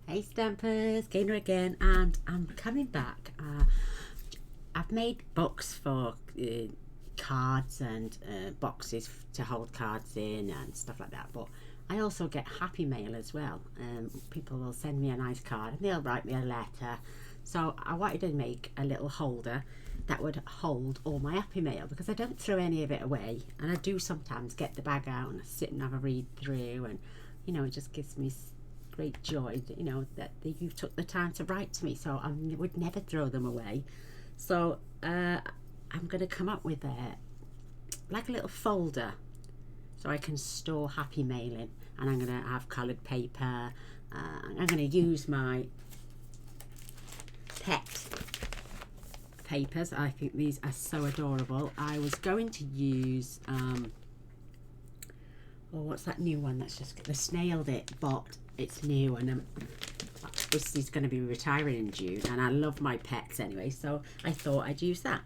Hey Stampers, Gaynor again, and I'm coming back. I've made books for cards and boxes to hold cards in and stuff like that, but I also get happy mail as well. People will send me a nice card and they'll write me a letter. So I wanted to make a little holder that would hold all my happy mail, because I don't throw any of it away, and I do sometimes get the bag out and sit and have a read through, and it just gives me great joy that that you took the time to write to me, so I would never throw them away. So I'm going to come up with like a little folder so I can store happy mail in, and I'm going to have coloured paper. I'm going to use my pet papers. I think these are so adorable. I was going to use what's that new one that's just the snailed it, but it's new, and this is going to be retiring in June, and I love my pets anyway, so I thought I'd use that.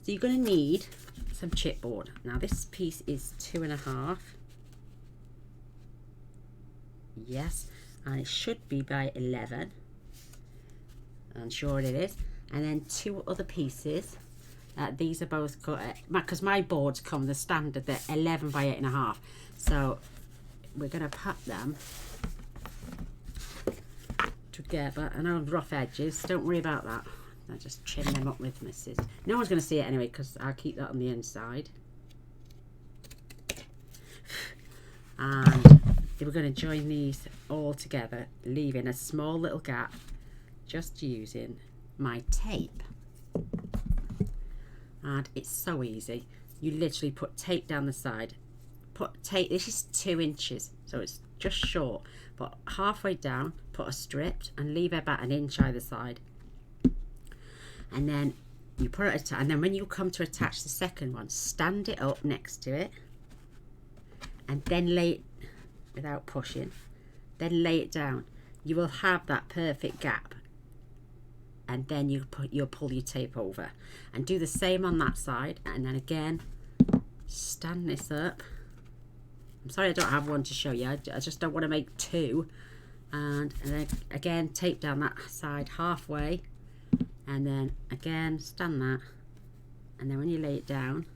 So you're going to need some chipboard. Now this piece is 2.5. Yes, and it should be by 11. I'm sure it is. And then 2 other pieces. These are both cut, because my boards come the standard, they're 11 by 8.5. So we're going to put them together, and on rough edges. Don't worry about that. I just trim them up with my scissors. No one's going to see it anyway, because I'll keep that on the inside. And we're going to join these all together, leaving a small little gap, just using my tape. And it's so easy. You literally put tape down the side. Put tape, this is 2 inches, so it's just short, but halfway down put a strip and leave about 1 inch either side, and then you put it and then when you come to attach the second one, stand it up next to it, and then lay it, without pushing, then lay it down. You will have that perfect gap, and then you'll pull your tape over and do the same on that side, and then again stand this up. I'm sorry I don't have one to show you, I just don't want to make 2, and then again tape down that side halfway, and then again stand that, and then when you lay it down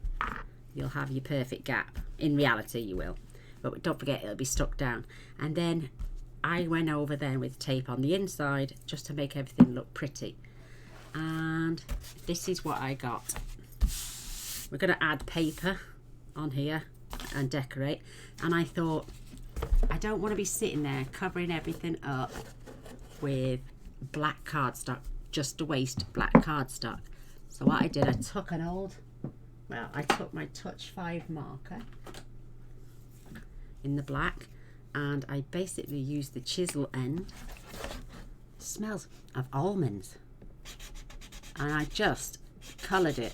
you'll have your perfect gap. In reality you will, but don't forget it'll be stuck down. And then I went over then with tape on the inside just to make everything look pretty, and this is what I got. We're going to add paper on here and decorate, and I thought I don't want to be sitting there covering everything up with black cardstock just to waste black cardstock. So what I did, I took my Touch 5 marker in the black, and I basically used the chisel end. It smells of almonds, and I just coloured it,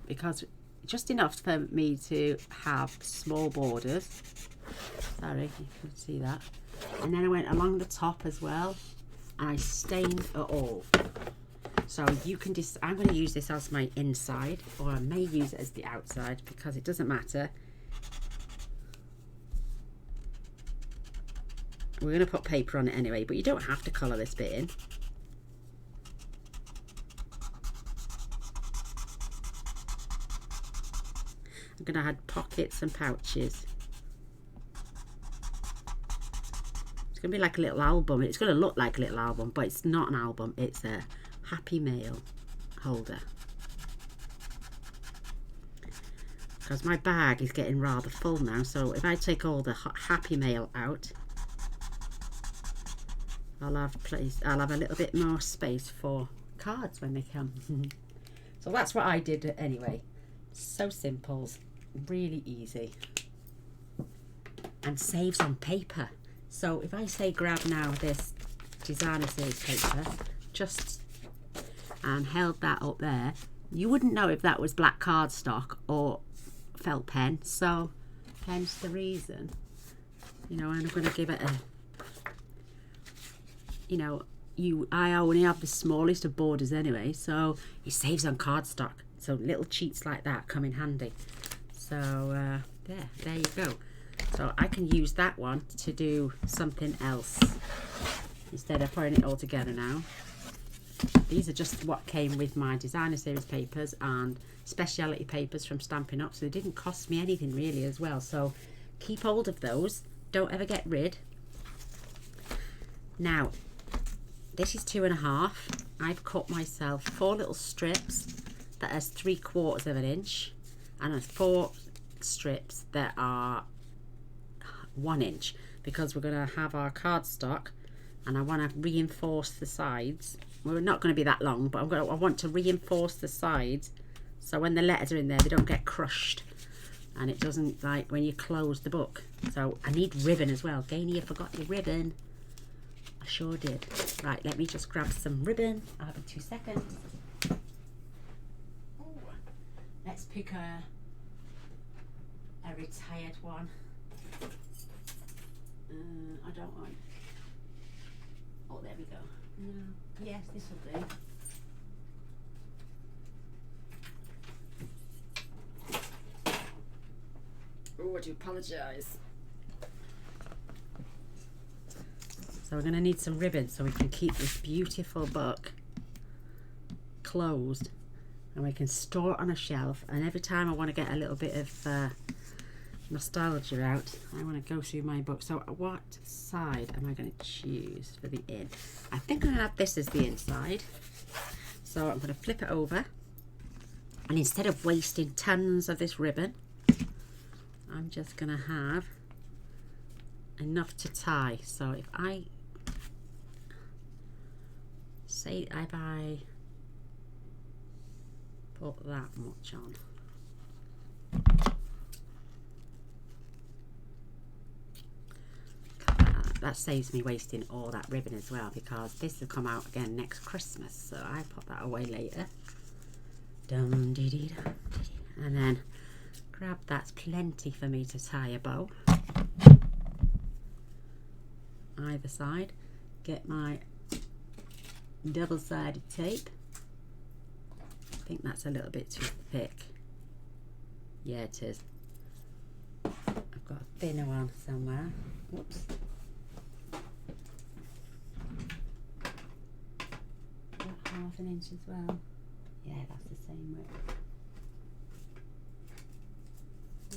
because just enough for me to have small borders. Sorry, you can see that. And then I went along the top as well, and I stained it all. So you can I'm going to use this as my inside, or I may use it as the outside, because it doesn't matter. We're going to put paper on it anyway, but you don't have to colour this bit in. I'm going to add pockets and pouches. It's going to be like a little album. It's going to look like a little album, but it's not an album. It's a happy mail holder. Because my bag is getting rather full now, so if I take all the happy mail out, I'll have a little bit more space for cards when they come. So that's what I did anyway. So simple, really easy, and saves on paper. So if I say grab now this designer series paper, just and held that up there, you wouldn't know if that was black cardstock or felt pen. So hence the reason, and I'm going to give it a, I only have the smallest of borders anyway, so it saves on cardstock. So little cheats like that come in handy. So there you go. So I can use that one to do something else. instead of putting it all together now. These are just what came with my designer series papers and speciality papers from Stampin' Up, so they didn't cost me anything really as well, so keep hold of those, don't ever get rid. Now this is 2.5. I've cut myself 4 little strips that is 3/4 of an inch, and 4 strips that are 1 inch, because we're going to have our cardstock and I want to reinforce the sides. We're not going to be that long, but I want to reinforce the sides so when the letters are in there they don't get crushed and it doesn't, like when you close the book. So I need ribbon as well. Gaynor, you forgot your ribbon. I sure did. Right, let me just grab some ribbon. I'll have 2 seconds. Ooh. Let's pick a retired one. I don't want. Oh, there we go. No. Yes, this will do. Oh, I do apologise. So we're going to need some ribbon so we can keep this beautiful book closed and we can store it on a shelf, and every time I want to get a little bit of nostalgia out, I want to go through my book. So what side am I going to choose for the in? I think I'm going to have this as the inside. So I'm going to flip it over, and instead of wasting tons of this ribbon, I'm just going to have enough to tie. So if I say if I put that much on, that saves me wasting all that ribbon as well, because this will come out again next Christmas, so I put that away later. Dum dee dee dum, and then grab, that's plenty for me to tie a bow either side. Get my double-sided tape. I think that's a little bit too thick. Yeah, it is. I've got a thinner one somewhere. Whoops. Half an inch as well. Yeah, that's the same width.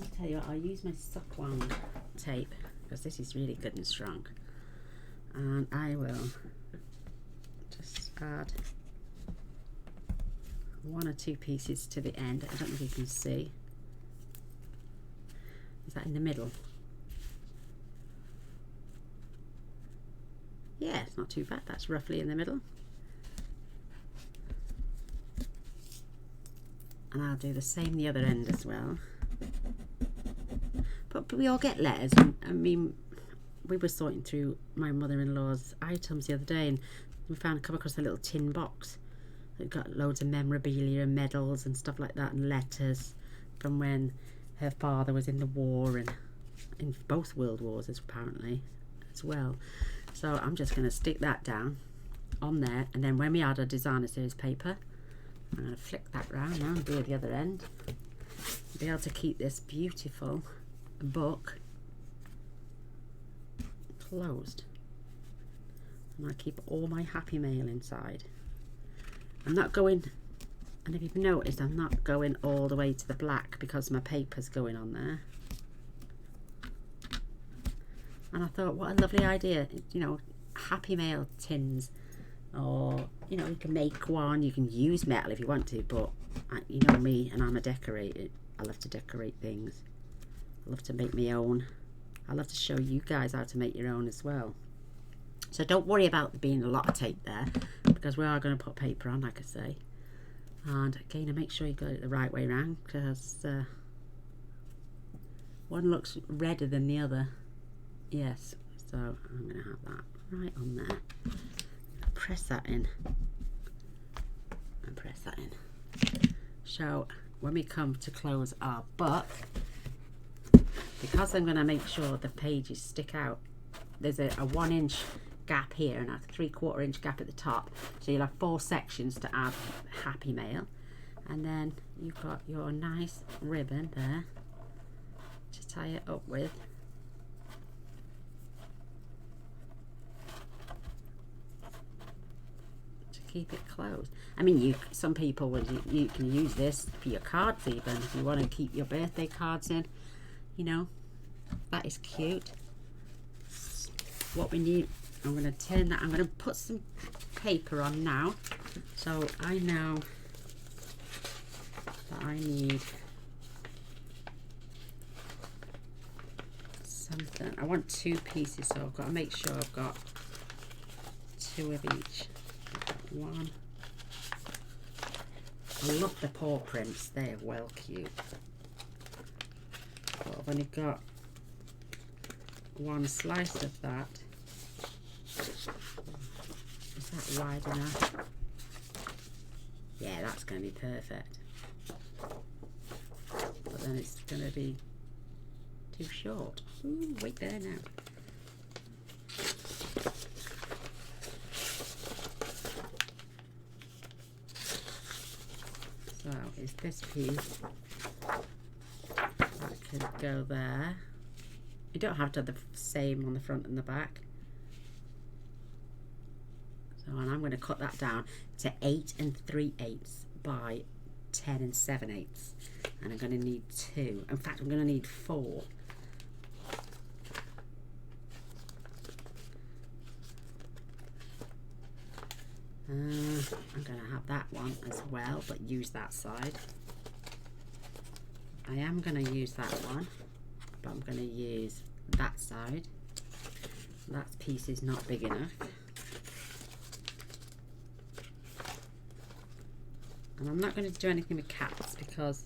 I'll tell you what, I'll use my suckwound tape because this is really good and strong, and I will just add 1 or 2 pieces to the end. I don't know if you can see. Is that in the middle? Yeah, it's not too bad. That's roughly in the middle. And I'll do the same the other end as well. But we all get letters. I mean, we were sorting through my mother-in-law's items the other day, and we come across a little tin box. It got loads of memorabilia and medals and stuff like that, and letters from when her father was in the war, and in both world wars apparently as well. So I'm just going to stick that down on there, and then when we add our designer series paper, I'm going to flick that round now and do the other end. Be able to keep this beautiful book closed. And I keep all my happy mail inside. I'm not going, and if you've noticed, I'm not going all the way to the black because my paper's going on there. And I thought, what a lovely idea, you know, happy mail tins. Or, you know, you can make one, you can use metal if you want to, but you know me, and I'm a decorator. I love to decorate things. I love to make my own. I love to show you guys how to make your own as well. So don't worry about there being a lot of tape there, because we are going to put paper on, like I say. And again, make sure you got it the right way around, because one looks redder than the other. Yes, so I'm going to have that right on there. Press that in and press that in. So when we come to close our book, because I'm going to make sure the pages stick out, there's a 1 inch gap here and a 3/4 inch gap at the top, so you'll have 4 sections to add happy mail, and then you've got your nice ribbon there to tie it up with. keep it closed. I mean, some people would, you can use this for your cards even, if you want to keep your birthday cards in, you know. That is cute. What we need, I'm going to turn that, I'm going to put some paper on now, so I know that I need something. I want 2 pieces, so I've got to make sure I've got 2 of each. I've got 1. I love the paw prints, they're well cute. But I've only got 1 slice of that. Is that wide enough? Yeah, that's going to be perfect. But then it's going to be too short. Ooh, wait there now. So is this piece that could go there. You don't have to have the same on the front and the back. So, and I'm going to cut that down to 8 3/8 by 10 7/8, and I'm going to need 2. In fact, I'm going to need 4. I'm going to have that one as well, but use that side. I am going to use that one, but I'm going to use that side. That piece is not big enough. And I'm not going to do anything with cats because,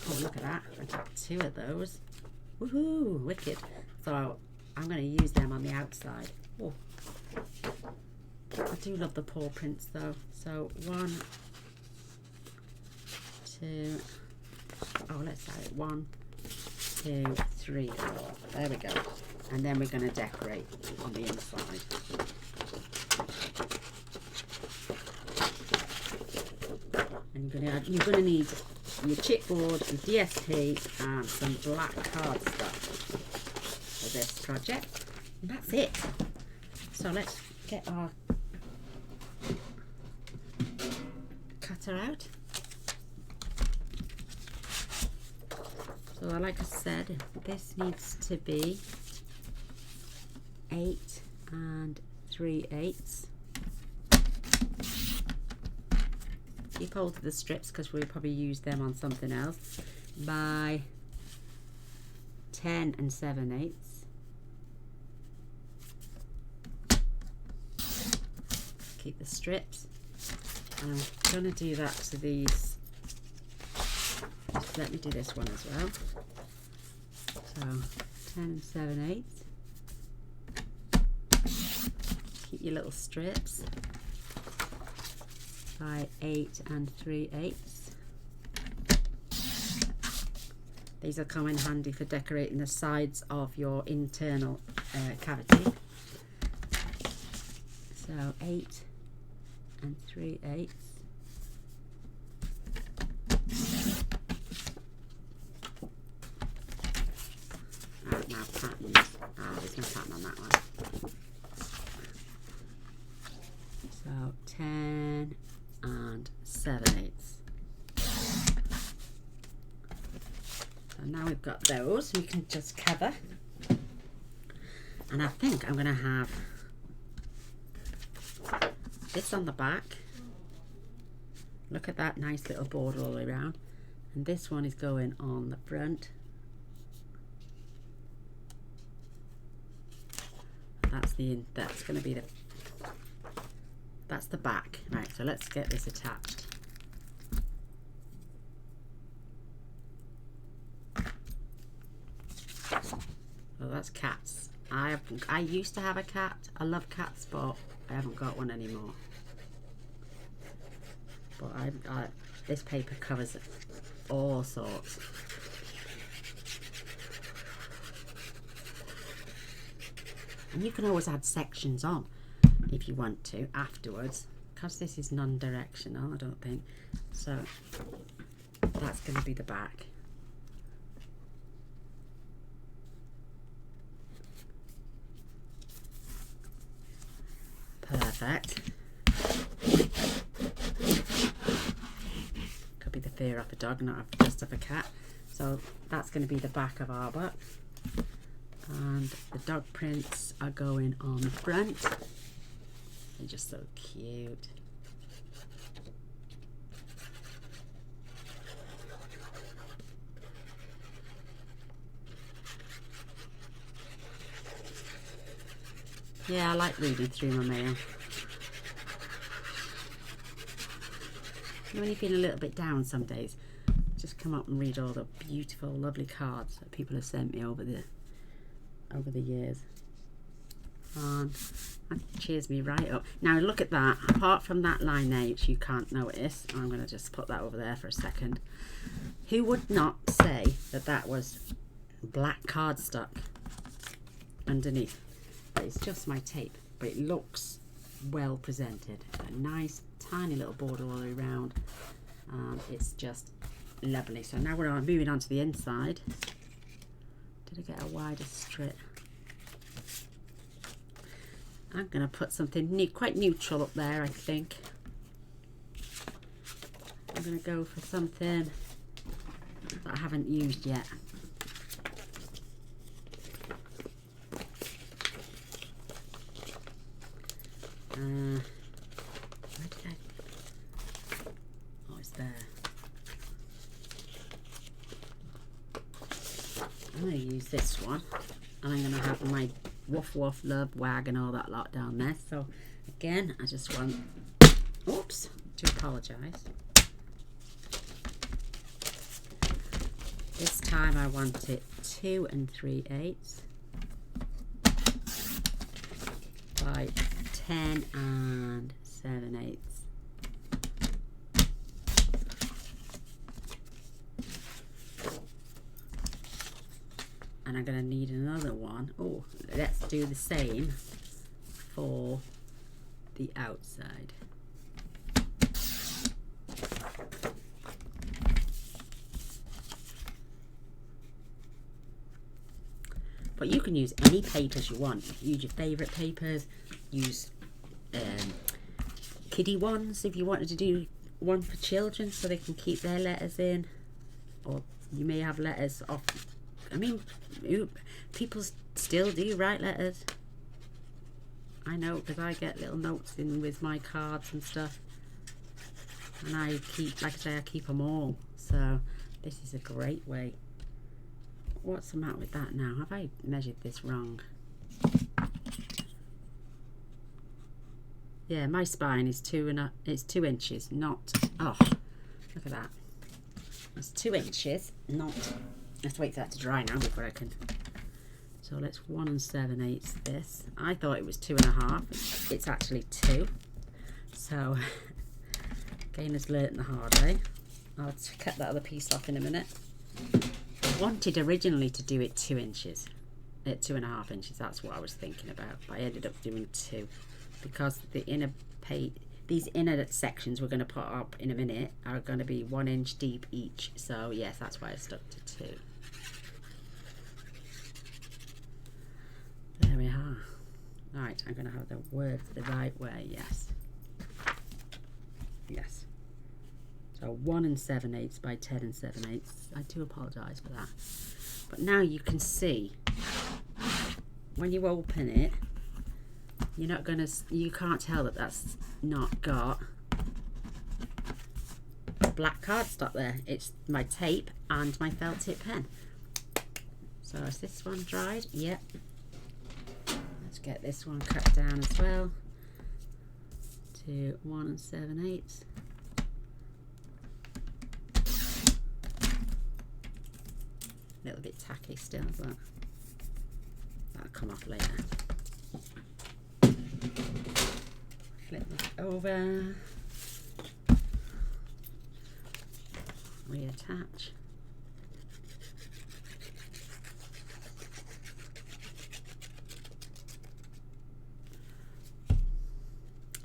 oh look at that, I got 2 of those. Woohoo, wicked. So I'm going to use them on the outside. Oh. I do love the paw prints though. So 1, 2, oh let's say 1, 2, 3, 4. There we go. And then we're going to decorate on the inside. And you're going to need your chipboard, your DSP, and some black cardstock for this project. And that's it. So let's get our cutter out. So like I said, this needs to be 8 3/8. Keep hold of the strips because we'll probably use them on something else. By 10 7/8. Keep the strips. And I'm going to do that to these. Just let me do this one as well. So 10 7/8. Keep your little strips. By 8 3/8. These will come in handy for decorating the sides of your internal cavity. So 8 3/8. Now patterns. Oh, there's no pattern on that one. So 10 7/8. So now we've got those, we can just cover. And I think I'm going to have this on the back. Look at that nice little border all the way around. And this one is going on the front. That's going to be that's the back. Right, so let's get this attached. Oh, that's cats. I used to have a cat. I love cats, but I haven't got one anymore. But this paper covers all sorts. And you can always add sections on if you want to afterwards, because this is non-directional, I don't think. So that's going to be the back. Perfect. fur off a dog, not just of a cat. So that's going to be the back of our book. And the dog prints are going on the front. They're just so cute. Yeah, I like reading through my mail. When you feel a little bit down some days, just come up and read all the beautiful, lovely cards that people have sent me over the years. And that cheers me right up. Now look at that. Apart from that line there, which you can't notice, I'm going to just put that over there for a second. Who would not say that that was black cardstock underneath? It's just my tape, but it looks well presented. A nice tiny little border all the way around, and it's just lovely. So now we're moving on to the inside. Did I get a wider strip? I'm going to put something new, quite neutral up there, I think. I'm going to go for something that I haven't used yet. Where did I? Oh, it's there. I'm going to use this one, and I'm going to have my woof woof love wag and all that lot down there. So again, I just want, oops, to apologise. This time I want it 2 3/8 by 10 7/8. And I'm going to need another one. Oh, let's do the same for the outside. But you can use any papers you want. Use your favourite papers. Use kiddie ones if you wanted to do one for children so they can keep their letters in. Or you may have letters off. I mean, people still do write letters. I know, because I get little notes in with my cards and stuff. And I keep, like I say, I keep them all. So this is a great way. What's the matter with that now? Have I measured this wrong? Yeah, my spine is 2 inches, not, oh, look at that. It's 2 inches, not, let's wait for that to dry now before I can. So let's 1 7/8 this. I thought it was 2.5. It's actually 2. So, Gaynor's learnt the hard way. I'll cut that other piece off in a minute. I wanted originally to do it 2 inches, 2.5 inches. That's what I was thinking about. But I ended up doing 2 because the inner these inner sections we're going to put up in a minute are going to be 1 inch deep each. So yes, that's why I stuck to 2. There we are. Right, I'm going to have the words the right way. Yes. Yes. So 1 7/8 by 10 7/8. I do apologise for that. But now you can see when you open it, you're not going to, you can't tell that that's not got black cardstock there. It's my tape and my felt tip pen. So is this one dried? Yep. Let's get this one cut down as well to 1 7/8. A little bit tacky still, but that'll come off later. Flip this over, reattach.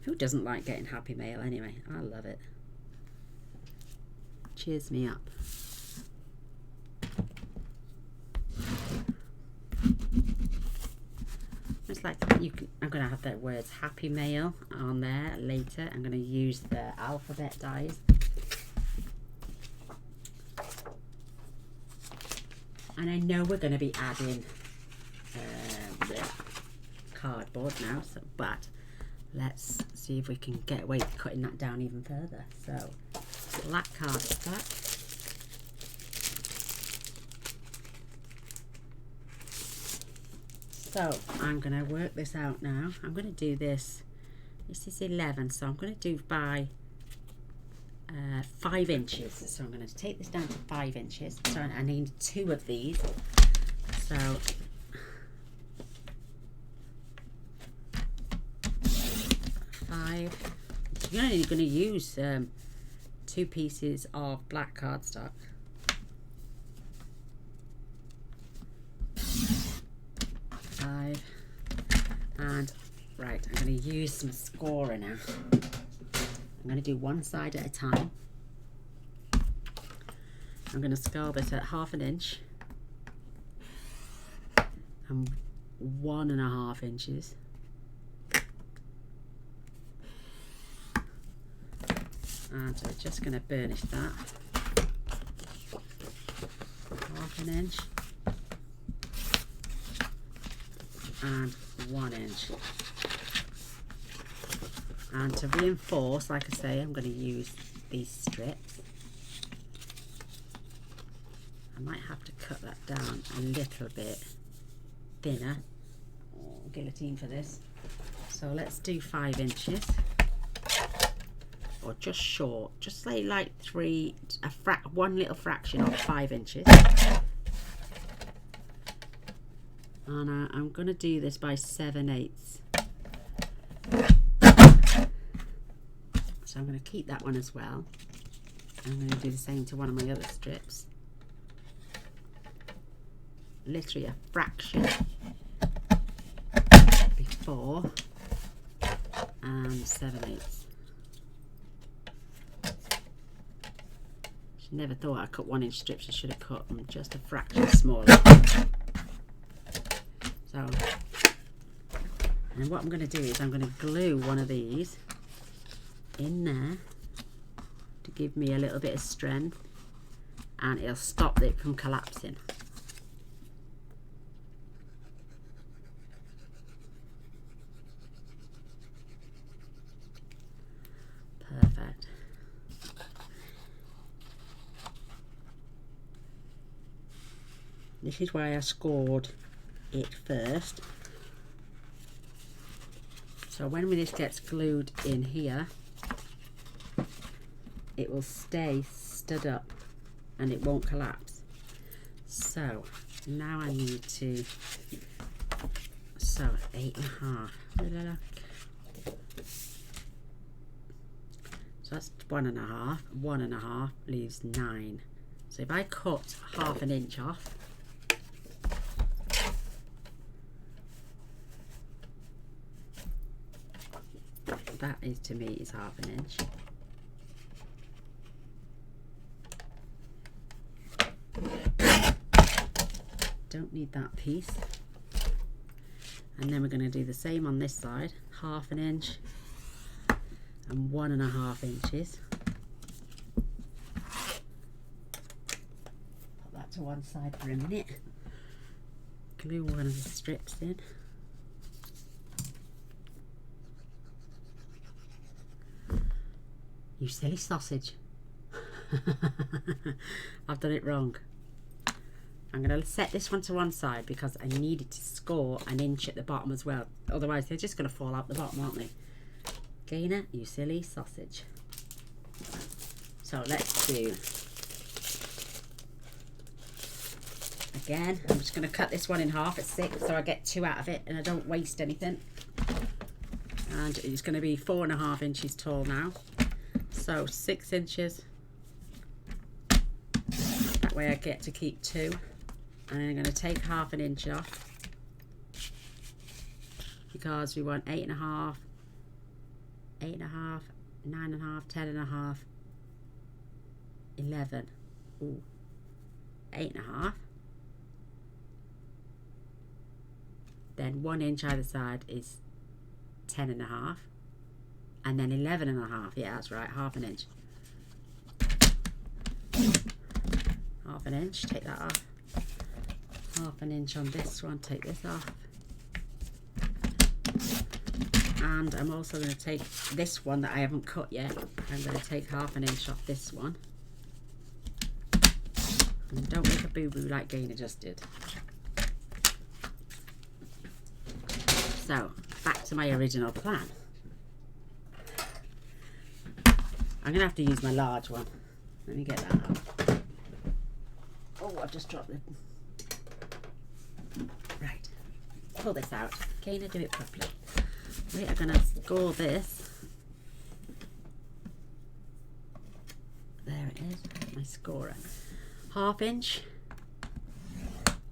Who doesn't like getting happy mail anyway? I love it. Cheers me up. It's like you can, I'm going to have the words happy mail on there later. I'm going to use the alphabet dies. And I know we're going to be adding cardboard now, so but let's see if we can get away with cutting that down even further. So black cardstock. So I'm going to work this out now. I'm going to do this. This is 11, so I'm going to do by 5 inches. So I'm going to take this down to 5 inches. So I need 2 of these. So 5. You're only going to use 2 pieces of black cardstock. 5. And right, I'm going to use some scorer now. I'm going to do one side at a time. I'm going to score this at 1/2 inch and 1.5 inches. And so we're just going to burnish that. 1/2 inch and 1 inch. And to reinforce, like I say, I'm going to use these strips. I might have to cut that down a little bit thinner. Oh, guillotine for this. So let's do 5 inches. Or just short. Just say like 1 little fraction of 5 inches. And I'm going to do this by 7/8. So I'm going to keep that one as well. I'm going to do the same to one of my other strips. Literally a fraction before and 7/8. Never thought I cut 1 inch strips. I should have cut them just a fraction smaller. So, and what I'm going to do is I'm going to glue one of these in there to give me a little bit of strength, and it'll stop it from collapsing. Perfect. This is why I scored it first. So when this gets glued in here, it will stay stood up and it won't collapse. So now I need to, so 8.5. So that's 1.5. 1.5 leaves 9. So if I cut 1/2 inch off, that is, to me, is 1/2 inch. Don't need that piece. And then we're going to do the same on this side, 1/2 inch and 1.5 inches. Put that to one side for a minute. Glue one of the strips in. You silly sausage. I've done it wrong. I'm going to set this one to one side because I needed to score 1 inch at the bottom as well. Otherwise they're just going to fall out the bottom, aren't they? Gaynor, you silly sausage. So let's do, again, I'm just going to cut this one in half at 6 so I get 2 out of it and I don't waste anything. And it's going to be 4.5 inches tall now. So 6 inches. That way I get to keep 2. And I'm going to take 1/2 inch off because we want 8.5, 8.5, 9.5, 10.5, 11. Ooh, 8.5. Then 1 inch either side is 10.5. And then 11.5. Yeah, that's right, 1/2 inch. 1/2 inch, take that off. half an inch on this one, take this off. And I'm also going to take this one that I haven't cut yet. I'm going to take half an inch off this one. And don't make a boo-boo like Gaynor just did. So, back to my original plan. I'm going to have to use my large one. Let me get that out. Oh, I've just dropped it. Right. Pull this out. Gaynor, do it properly. We are going to score this. There it is, my scorer. Half inch,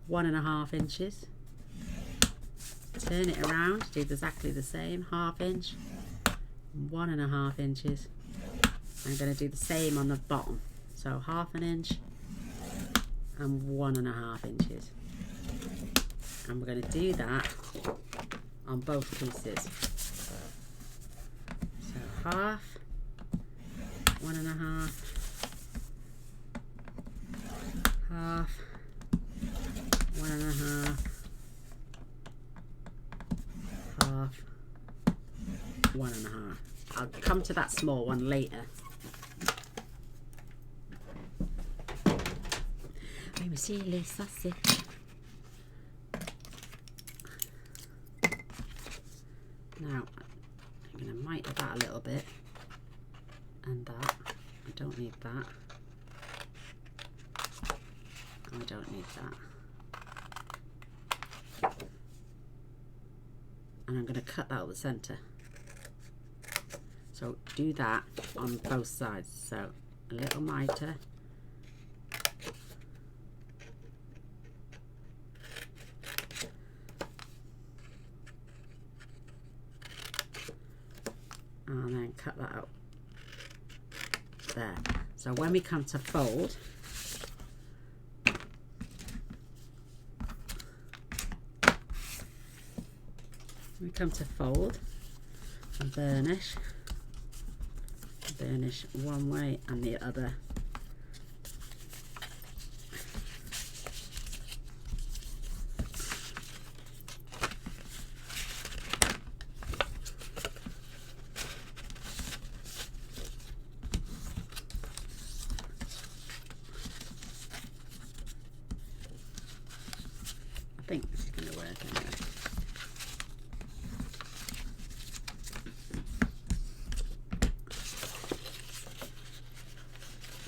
1.5 inches. Turn it around, do exactly the same. Half inch, 1.5 inches. I'm going to do the same on the bottom. So half an inch and 1.5 inches. And we're going to do that on both pieces. So half, 1.5, half, 1.5, half, 1.5. I'll come to that small one later. I'm silly sausage. Now, I'm going to miter that a little bit, and that. I don't need that. I don't need that. And I'm going to cut that out the centre. So do that on both sides. So a little miter. And then cut that out there. So when we come to fold, and burnish one way and the other. I think this is going to work anyway.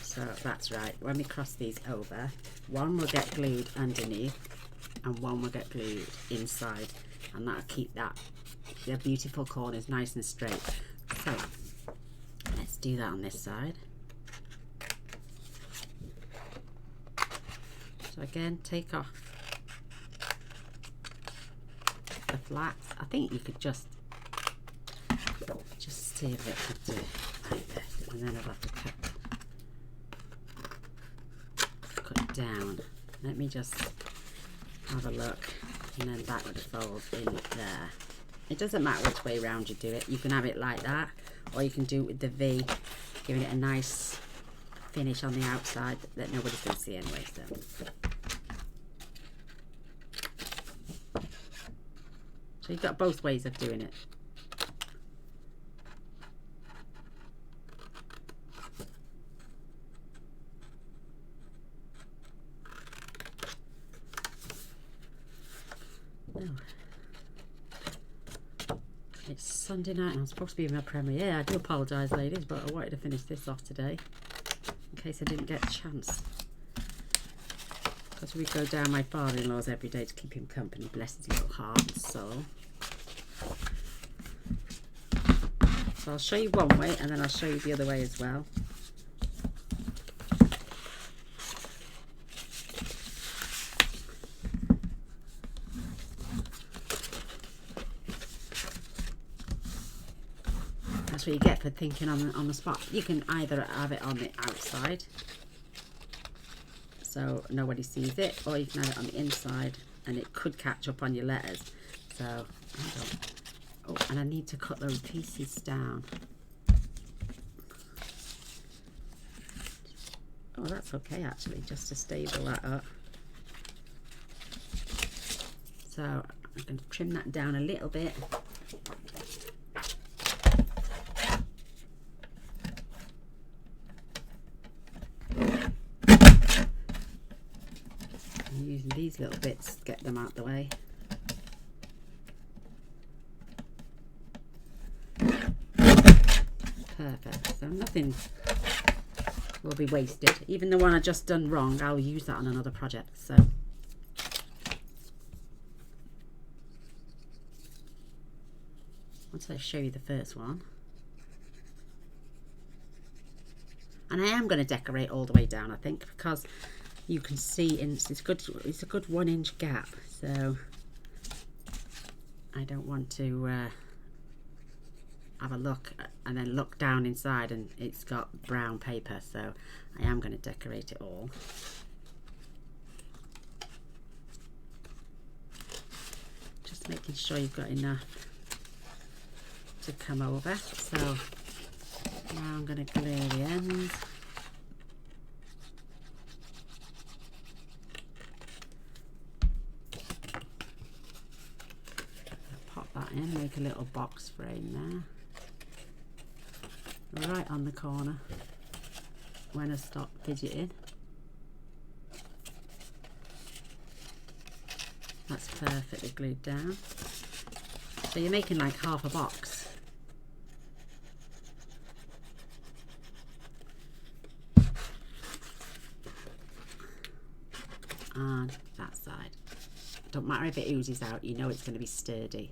So that's right. When we cross these over, one will get glued underneath and one will get glued inside, and that'll keep the beautiful corners nice and straight. So let's do that on this side. So again, take off the flats. I think you could just see if it could do it like this, and then I'll have to cut down. Let me just have a look, and then that would fold in there. It doesn't matter which way around you do it. You can have it like that, or you can do it with the V, giving it a nice finish on the outside that nobody's going to see anyway. So you've got both ways of doing it. It's Sunday night and I'm supposed to be in my premiere. I do apologise, ladies, but I wanted to finish this off today in case I didn't get a chance. Because we go down my father-in-law's every day to keep him company, bless his little heart and soul. So I'll show you one way and then I'll show you the other way as well. That's what you get for thinking on the spot. You can either have it on the outside so nobody sees it, or you can have it on the inside and it could catch up on your letters. So, oh, and I need to cut those pieces down. Oh, that's okay actually, just to stable that up. So I'm going to trim that down a little bit. I'm using these little bits to get them out the way. Perfect. So nothing will be wasted. Even the one I just done wrong, I'll use that on another project. So once I show you the first one, and I am going to decorate all the way down, I think, because you can see it's a good 1 inch gap, so I don't want to have a look and then look down inside and it's got brown paper, so I am going to decorate it all. Just making sure you've got enough to come over. So now I'm going to glue the ends. Pop that in, make a little box frame there. Right on the corner when I stop fidgeting. That's perfectly glued down. So you're making like half a box. And that side. Don't matter if it oozes out, you know it's going to be sturdy.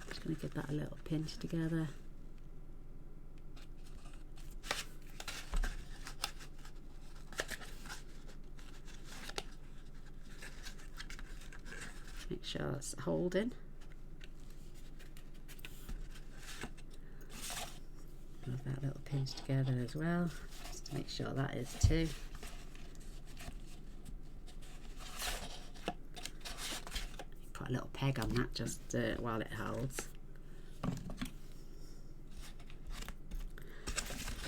Just going to give that a little pinch together. Make sure it's holding. Move that little pinch together as well, just to make sure that is too. Put a little peg on that just while it holds.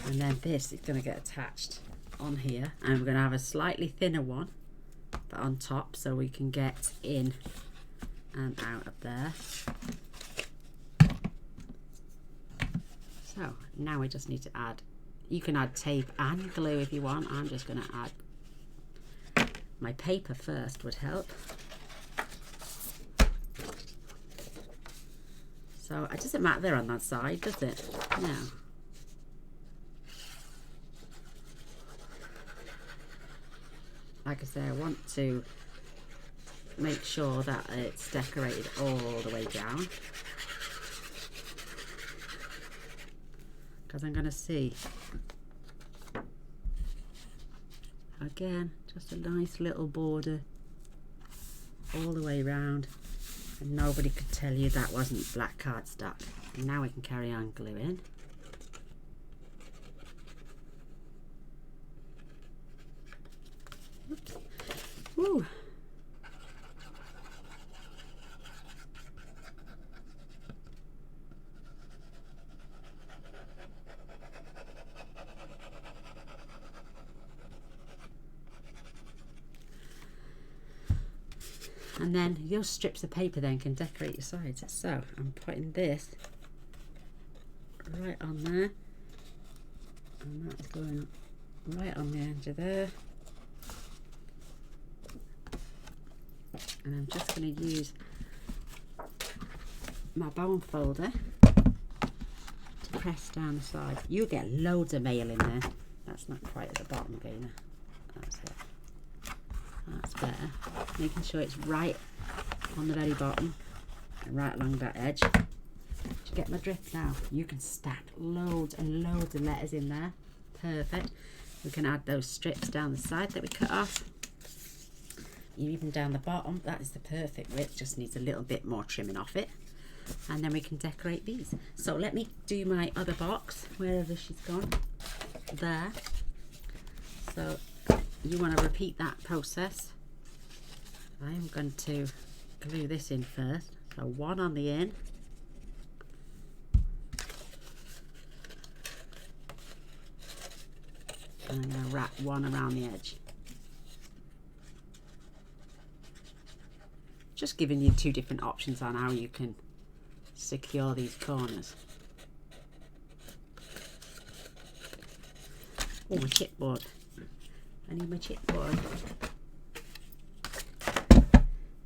And then this is going to get attached on here, and we're going to have a slightly thinner one but on top so we can get in and out of there. So now we just need to add, you can add tape and glue if you want. I'm just going to add my paper first, would help. So it doesn't matter on that side, does it? No. Like I say, I want to make sure that it's decorated all the way down, because I'm going to see, again, just a nice little border all the way around, and nobody could tell you that wasn't black cardstock. And now we can carry on gluing. Oops. Woo. And then your strips of paper then can decorate your sides. So I'm putting this right on there, and that is going right on the edge of there. And I'm just going to use my bone folder to press down the side. You'll get loads of mail in there. That's not quite at the bottom, Gaynor. That's it. That's better. Making sure it's right on the very bottom and right along that edge. Do you get my drift now? You can stack loads and loads of letters in there. Perfect. We can add those strips down the side that we cut off. Even down the bottom, that is the perfect width, just needs a little bit more trimming off it. And then we can decorate these. So let me do my other box, wherever she's gone. There. So you want to repeat that process. I am going to glue this in first. So one on the in. And I'm going to wrap one around the edge. Just giving you two different options on how you can secure these corners. Oh, my chipboard. I need my chipboard.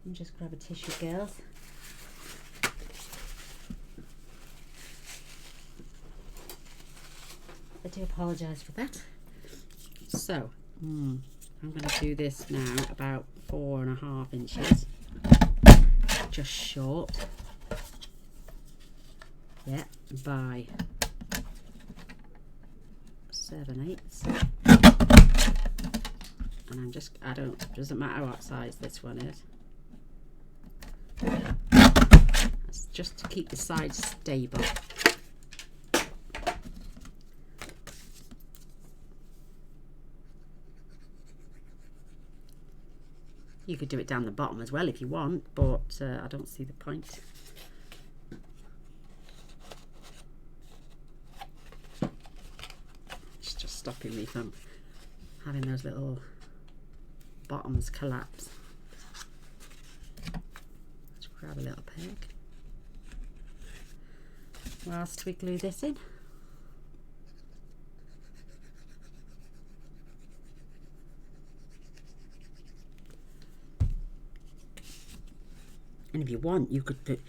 And just grab a tissue, girls. I do apologise for that. So, I'm going to do this now about 4.5 inches. Just short. Yeah, by 7/8. And doesn't matter what size this one is. That's just to keep the sides stable. You could do it down the bottom as well if you want, but I don't see the point. It's just stopping me from having those little bottoms collapse. Let's grab a little peg whilst we glue this in. And if you want, you could put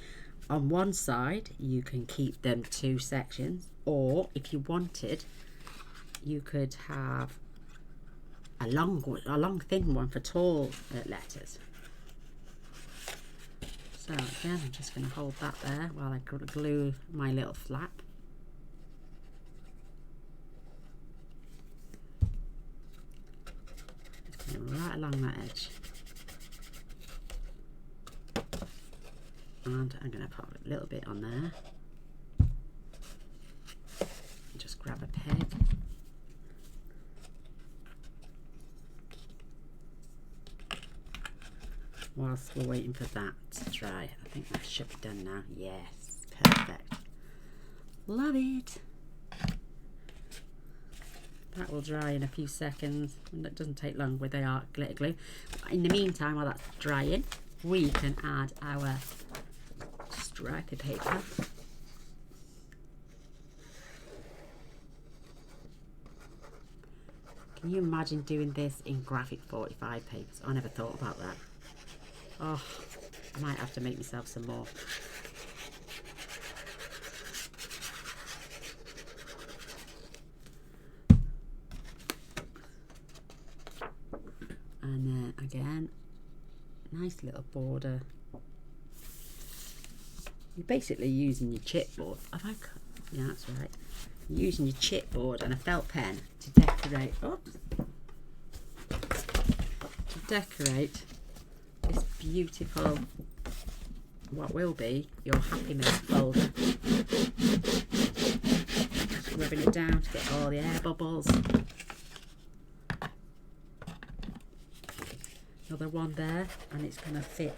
on one side, you can keep them 2 sections, or if you wanted, you could have a long thin one for tall letters. So again, I'm just going to hold that there while I glue my little flap. Just going right along that edge. And I'm going to put a little bit on there. And just grab a peg. Whilst we're waiting for that to dry. I think that should be done now. Yes, perfect. Love it. That will dry in a few seconds, and it doesn't take long with the art glitter glue. In the meantime, while that's drying, we can add our stripy paper. Can you imagine doing this in graphic 45 papers? I never thought about that. Oh, I might have to make myself some more. And then again, nice little border. You're basically using your chipboard. Yeah, that's right. You're using your chipboard and a felt pen to decorate. Oops. To decorate this beautiful, what will be your Happy Mail folder. Just rubbing it down to get all the air bubbles. Another one there, and it's going to fit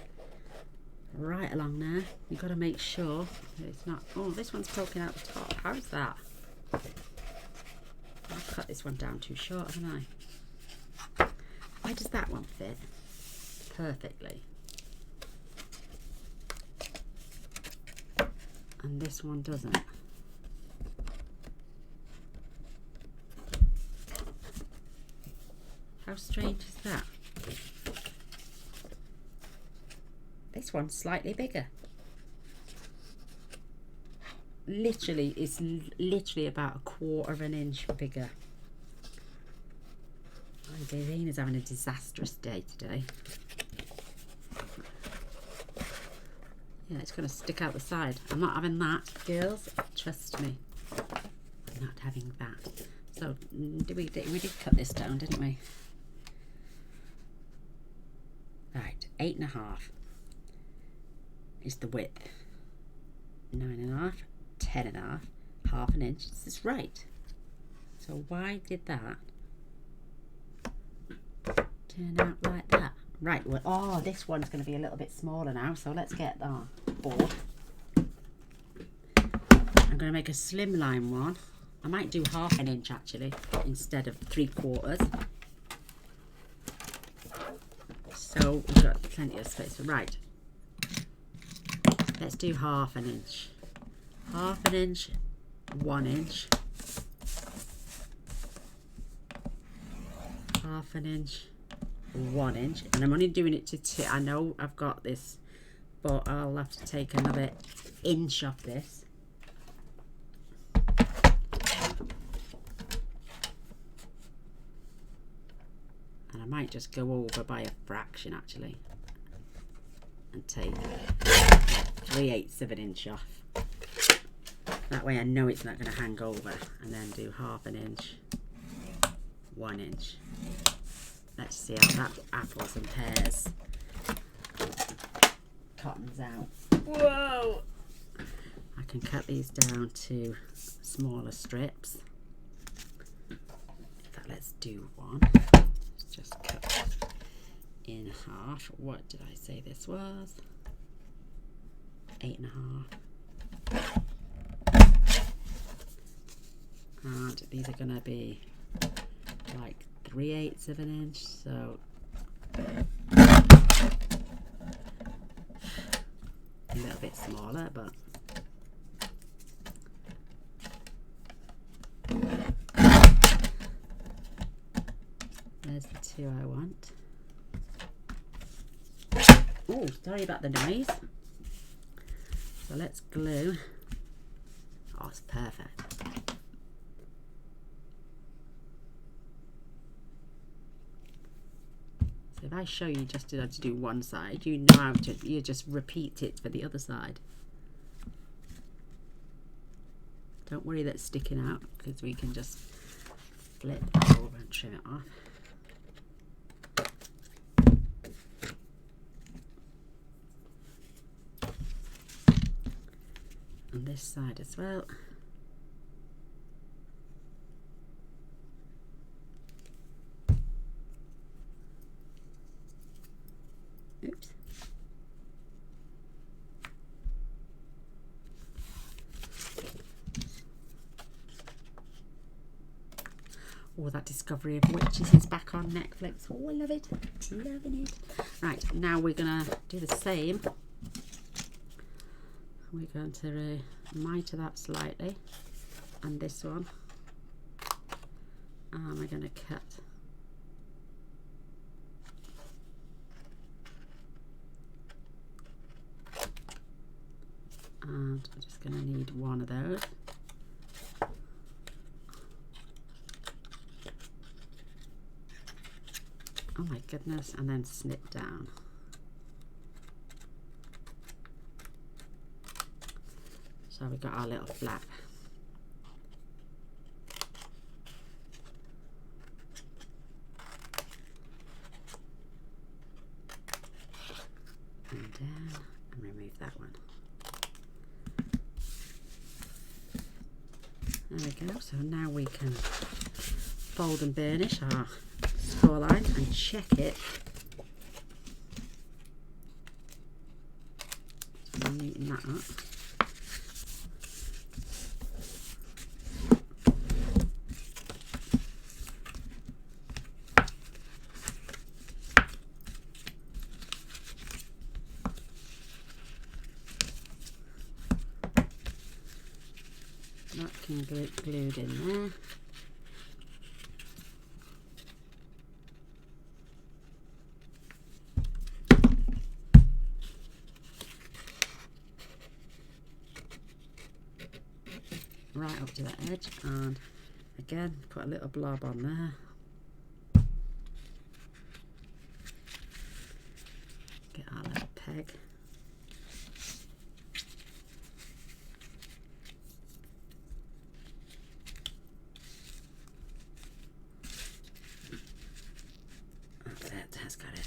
right along there. You've got to make sure that it's not. Oh, this one's poking out the top. How's that? I've cut this one down too short, haven't I? Why does that one fit perfectly? And this one doesn't. How strange is that? This one's slightly bigger. Literally, it's literally about 1/4 inch bigger. Oh, Davina's having a disastrous day today. Yeah, it's going to stick out the side. I'm not having that, girls. Trust me. I'm not having that. So, we did cut this down, didn't we? Right, 8.5 is the width. 9.5, 10.5, 1/2 inch. This is right. So why did that turn out like that? Right, well, oh, this one's going to be a little bit smaller now, so let's get our board. I'm going to make a slimline one, I might do half an inch actually instead of 3/4. So we've got plenty of space. Right, let's do half an inch. Half an inch, 1 inch, half an inch, 1 inch, and I'm only doing it to 2. I know I've got this, but I'll have to take another inch off this. And I might just go over by a fraction actually and take 3/8 of an inch off. That way I know it's not going to hang over, and then do half an inch, 1 inch. Let's see how that apples and pears cottons out. Whoa! I can cut these down to smaller strips. In fact, let's do one. Let's just cut in half. What did I say this was? 8.5. And these are going to be like 3/8 of an inch, so a little bit smaller, but there's the 2 I want. Oh, sorry about the noise. So let's glue. Oh, it's perfect. So if I show you just how to do one side, you know how to, you just repeat it for the other side. Don't worry that it's sticking out, because we can just flip it over and trim it off. And this side as well. Oops. Oh, that Discovery of Witches is back on Netflix. Oh, I love it. Loving it. Right, now we're going to do the same. We're going to miter that slightly. And this one. And we're going to cut. And I'm just going to need one of those. Oh my goodness, and then snip down. So we got our little flap. And down, and remove that one. There we go. So now we can fold and burnish our score line and check it. So neaten that up. That can get glued in there. Right up to that edge, and again put a little blob on there. Get our little peg. That's got it.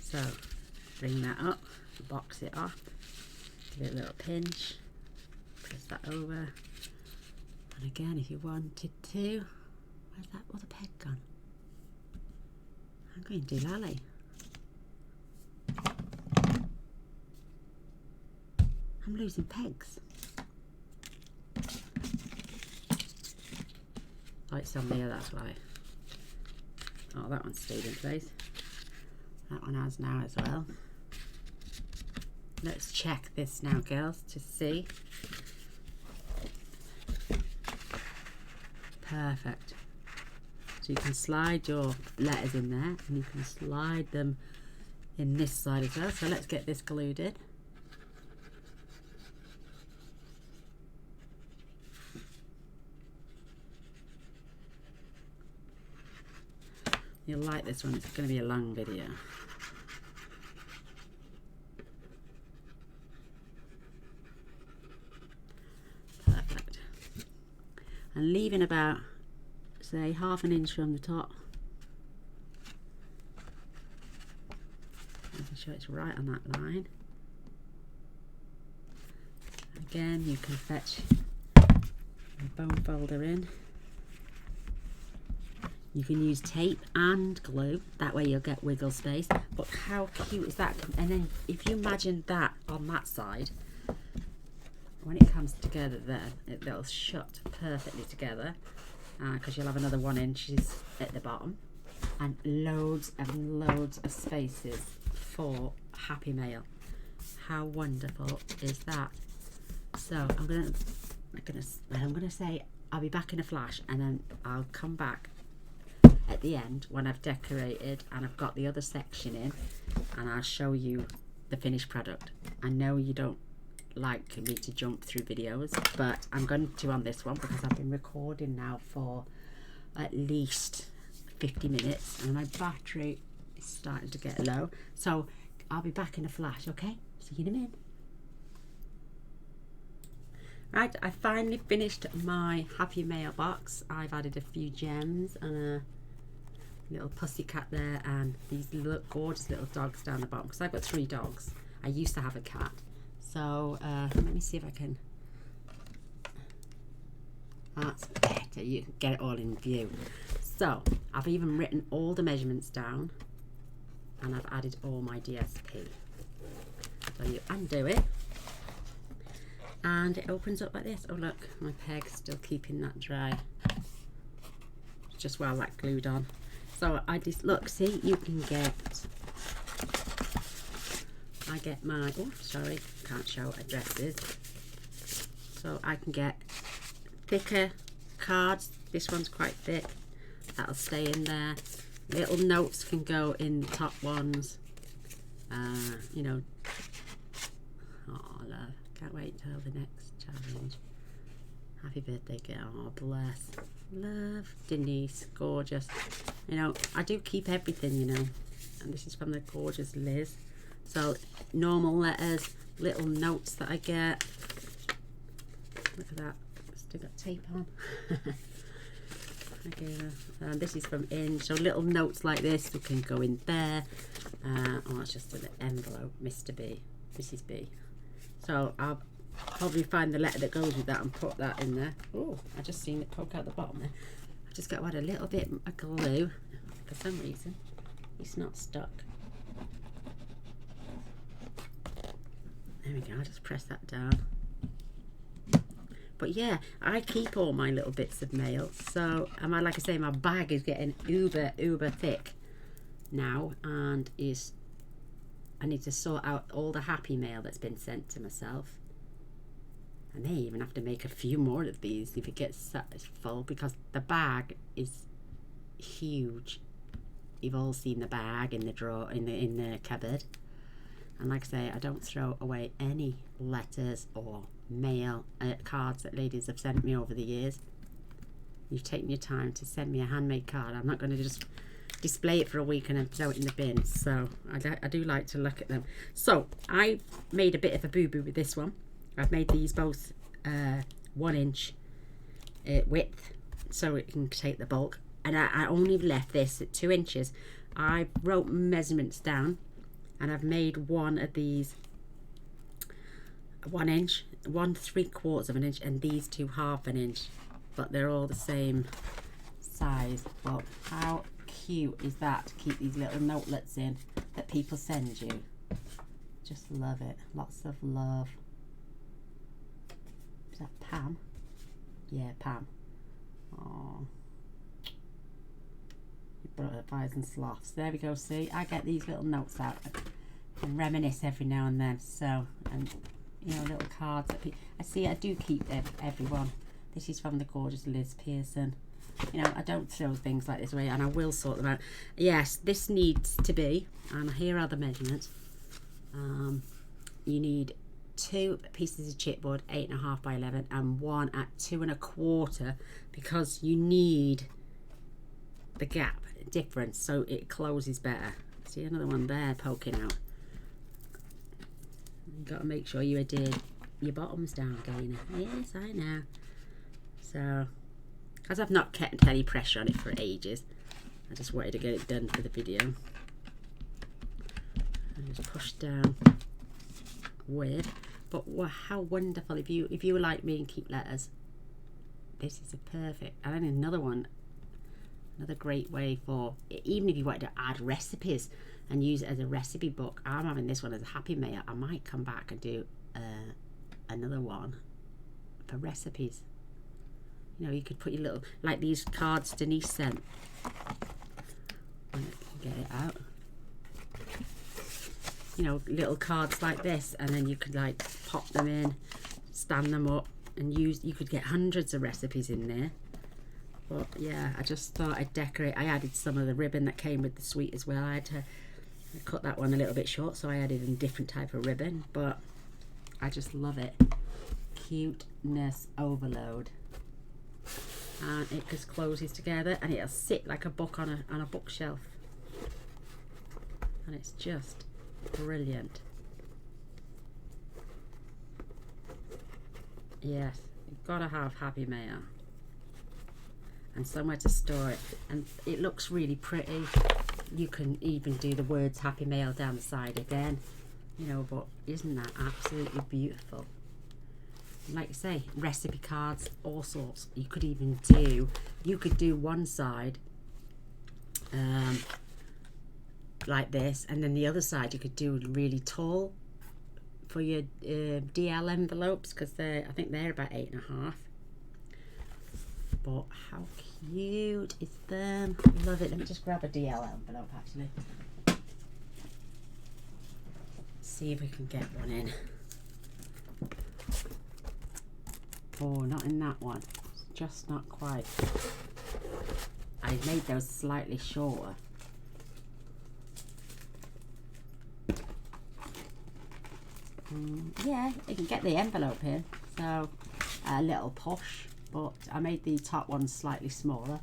So bring that up, box it off, give it a little pinch, press that over, and again if you wanted to, where's that other peg gone? I'm going doolally. I'm losing pegs. Oh, it's on there, that's why. Oh, that one stayed in place. That one has now as well. Let's check this now, girls, to see. Perfect. So you can slide your letters in there, and you can slide them in this side as well. So let's get this glued in. You'll like this one, it's going to be a long video. Perfect. And leaving about, say, ½ an inch from the top. Making sure it's right on that line. Again, you can fetch your bone folder in. You can use tape and glue, that way you'll get wiggle space. But how cute is that? And then if you imagine that on that side, when it comes together there, it'll shut perfectly together, because you'll have another 1 inch at the bottom, and loads and loads of spaces for happy mail. How wonderful is that? So I'm gonna say I'll be back in a flash, and then I'll come back at the end when I've decorated and I've got the other section in, and I'll show you the finished product. I know you don't like me to jump through videos, but I'm going to on this one because I've been recording now for at least 50 minutes and my battery is starting to get low. So I'll be back in a flash, okay? See you in a minute. Right, I finally finished my happy mail box. I've added a few gems and a little pussycat there, and these gorgeous little dogs down the bottom, because I've got 3 dogs. I used to have a cat. So let me see if I can. That's better, you can get it all in view. So I've even written all the measurements down, and I've added all my DSP. So you undo it and it opens up like this. Oh look, my peg's still keeping that dry, just while that glued on. So I just, look, see, you can get, I get my, oh sorry, can't show addresses. So I can get thicker cards. This one's quite thick, that'll stay in there. Little notes can go in the top ones. You know, oh love, can't wait till the next challenge. Happy birthday girl, oh bless. Love, Denise, gorgeous. You know, I do keep everything, you know, and this is from the gorgeous Liz. So normal letters, little notes that I get. Look at that, still got tape on. Okay, this is from Inge, so little notes like this can go in there. Oh, it's just an envelope, Mr. B, Mrs. B. So I'll probably find the letter that goes with that and put that in there. Oh, I just seen it poke out the bottom there. I've just got to add a little bit of glue. For some reason, it's not stuck. There we go, I'll just press that down. But yeah, I keep all my little bits of mail. So, like I say, my bag is getting uber thick now, and I need to sort out all the happy mail that's been sent to myself. I may even have to make a few more of these if it gets full, because the bag is huge. You've all seen the bag in the drawer, in the cupboard. And like I say, I don't throw away any letters or mail cards that ladies have sent me over the years. You've taken your time to send me a handmade card. I'm not going to just display it for a week and then throw it in the bin. So I do like to look at them. So I made a bit of a boo-boo with this one. I've made these both 1 inch width, so it can take the bulk. And I only left this at 2 inches. I wrote measurements down, and I've made one of these 1 inch, 1 3/4 of an inch, and these 2 1/2 inch. But they're all the same size. But how cute is that to keep these little notelets in that people send you? Just love it. Lots of love. Is that Pam? Yeah, Pam. Oh, butterflies and sloths. There we go. See, I get these little notes out and reminisce every now and then. So, and you know, little cards that I see. I do keep everyone. This is from the gorgeous Liz Pearson. You know, I don't throw things like this away, and I will sort them out. Yes, this needs to be, and here are the measurements. You need 2 pieces of chipboard, 8.5 by 11, and 1 at 2 1/4, because you need the gap difference so it closes better. See another one there poking out. You've got to make sure you adhere your bottoms down, Gaynor. Yes, I know. So, as I've not kept any pressure on it for ages, I just wanted to get it done for the video. And just push down. Weird, but how wonderful. If you like me and keep letters, this is a perfect. And then another great way for, even if you wanted to add recipes and use it as a recipe book. I'm having this one as a happy mail. I might come back and do another one for recipes. You know, you could put your little, like these cards Denise sent. Get it out. You know, little cards like this, and then you could like pop them in, stand them up, and use. You could get hundreds of recipes in there. But yeah, I just thought I'd decorate. I added some of the ribbon that came with the suite as well. I had to cut that one a little bit short, so I added a different type of ribbon. But I just love it. Cuteness overload. And it just closes together, and it'll sit like a book on a bookshelf. And it's just brilliant. Yes, you've got to have happy mail and somewhere to store it, and it looks really pretty. You can even do the words happy mail down the side again, you know, but isn't that absolutely beautiful? Like you say, recipe cards, all sorts. You could even do, one side like this, and then the other side you could do really tall for your DL envelopes, because I think they're about 8.5. But how cute is them? Love it. Let me just grab a DL envelope actually. See if we can get one in. Oh, not in that one. It's just not quite. I made those slightly shorter. Yeah, you can get the envelope here, so a little push, but I made the top one slightly smaller.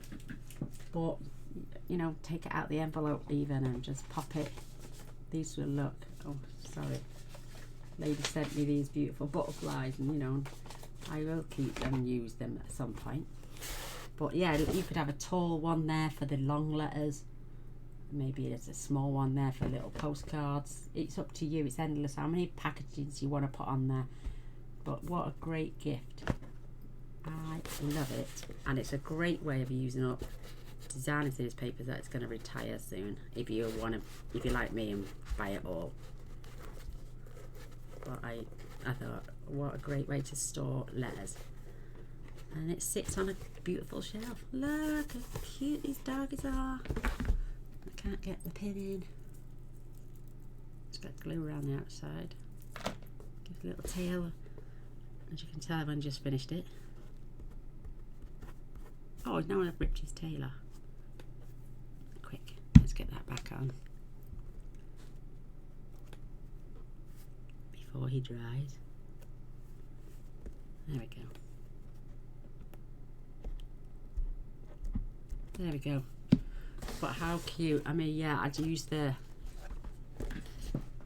But you know, take it out the envelope even and just pop it. These will look, oh sorry, lady sent me these beautiful butterflies, and you know, I will keep them and use them at some point. But yeah, you could have a tall one there for the long letters. Maybe there's a small one there for little postcards. It's up to you. It's endless how many packages you want to put on there. But what a great gift. I love it. And it's a great way of using up designer series papers that it's going to retire soon. If you like me and buy it all. But I thought, what a great way to store letters. And it sits on a beautiful shelf. Look how cute these doggies are. I can't get the pin in. Just got glue around the outside. Give it a little tail. As you can tell, I've only just finished it. Oh, now I've ripped his tail off. Quick, let's get that back on before he dries. There we go. There we go. But how cute. I mean, yeah, I'd use they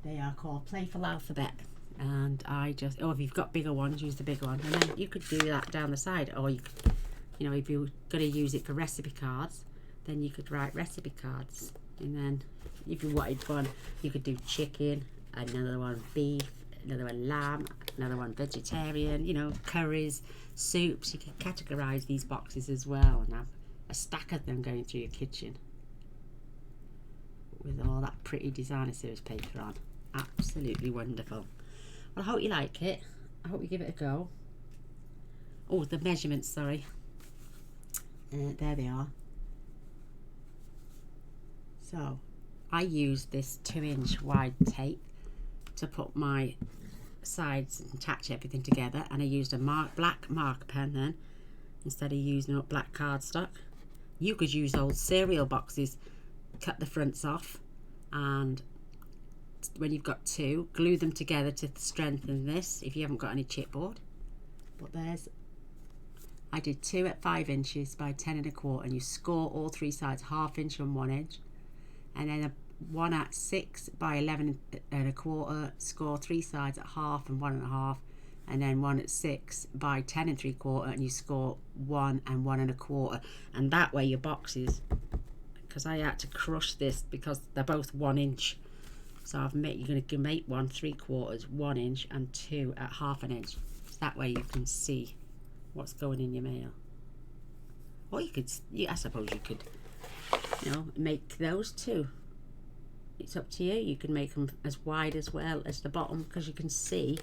are called Playful Alphabet. And I just, if you've got bigger ones, use the bigger one. And then you could do that down the side. Or you could, you know, if you're going to use it for recipe cards, then you could write recipe cards. And then if you wanted one, you could do chicken, another one beef, another one lamb, another one vegetarian, you know, curries, soups. You can categorise these boxes as well and have a stack of them going through your kitchen. with all that pretty designer series paper on. Absolutely wonderful. Well, I hope you like it. I hope you give it a go. Oh, the measurements, sorry. There they are. So I used this 2-inch wide tape to put my sides and attach everything together, and I used a black marker pen then instead of using up black cardstock. You could use old cereal boxes, cut the fronts off, and when you've got two, glue them together to strengthen this if you haven't got any chipboard. But I did 2 at 5 inches by 10 1/4, and you score all 3 sides 1/2 inch and 1 inch, and then 1 at 6 by 11 1/4, score 3 sides at 1/2 and 1 1/2, and then 1 at 6 by 10 3/4, and you score 1 and 1 1/4, and that way your boxes, because I had to crush this because they're both 1 inch, so you're going to make 1 3/4, 1 inch, and 2 at 1/2 an inch, so that way you can see what's going in your mail. Or you could, I suppose you could, make those too. It's up to you. You can make them as wide as well as the bottom, because you can see.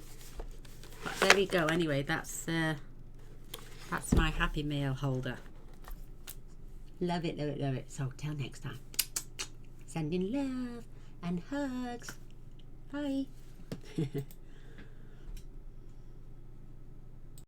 But there we go. Anyway, that's my happy mail holder. Love it, love it, love it. So till next time, sending love and hugs. Bye.